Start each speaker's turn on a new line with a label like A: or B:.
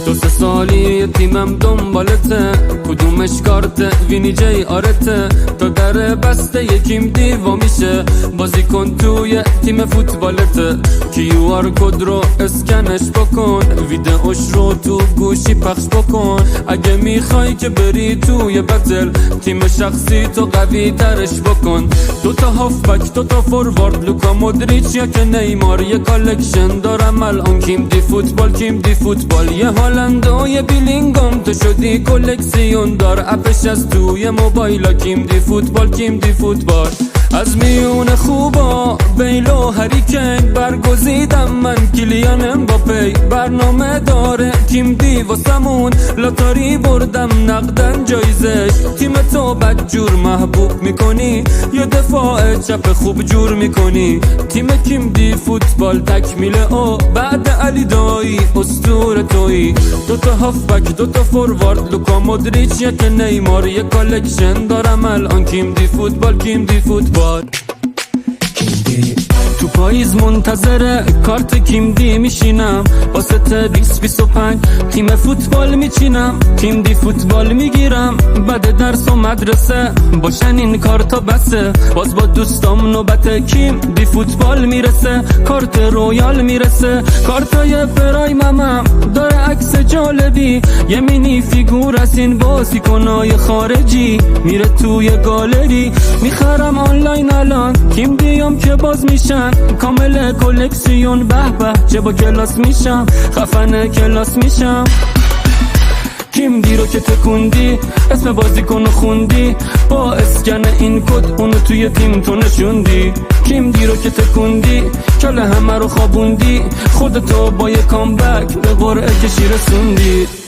A: دو سه سالی تیمم دنبالته، کدومش کارته وینی جی آرته، تا در بسته یکیم دیوا میشه، بازی کن توی تیم فوتبالته، QR کد رو اسکنش بکن، ویدئوش رو تو گوشی پخش بکن، اگه میخوای که بری توی بتل تیم شخصی تو قوی ترش بکن. دوتا هافبک دوتا فوروارد، لوکا مودریچ یا که نیمار، یه کالکشن دارم الان کیم دی فوتبال، کیم دی فوتبال، یه هالند و یه بیلینگام، تو شدی کلکسیون دار، اپش از توی موبایلا، کیم دی فوتبال، کیم دی فوتبال. از میون خوبا بیل و هریکین برگزیدم من، کلیان امباپی برنامه داره تیم دی واسمون، لاتاری بردم نقدن جایزش، تیم تو بدجور محبوب میکنی یا دفاع چپ خوب جور میکنی، تیم کیم دی فوتبال تکمیله او بعد علی دایی اسطوره تویی، دوتا هافبک دوتا فوروارد، لوکا مودریچ یا که نیمار، یه کالکشن دارم الان کیم دی فوتبال، کیم دی فوتبال. تو پاییز منتظر کارت کیم دی میشینم، واسه 2025 تیم فوتبال میچینم، کیم دی فوتبال میگیرم، بعد درس و مدرسه باشن این کارتا بسه، باز با دوستام نوبت کیم دی فوتبال میرسه، کارت رویال میرسه، کارتای پرایمم داره عکس جالبی، یه مینی فیگور از این بازیکنای خارجی میره توی گالری، میخرم آنلاین الان کیم دیام که باز میشن، کامل کلکسیون به به چه با کلاس میشم، خفن کلاس میشم. کیم دی رو که تکوندی اسم بازیکن خوندی، با اسکن این کد اونو توی تیم تو نشوندی، کیم دی رو که تکوندی کل همه رو خوابوندی، خودتو با یه کامبک به قرعه کشی رسوندی.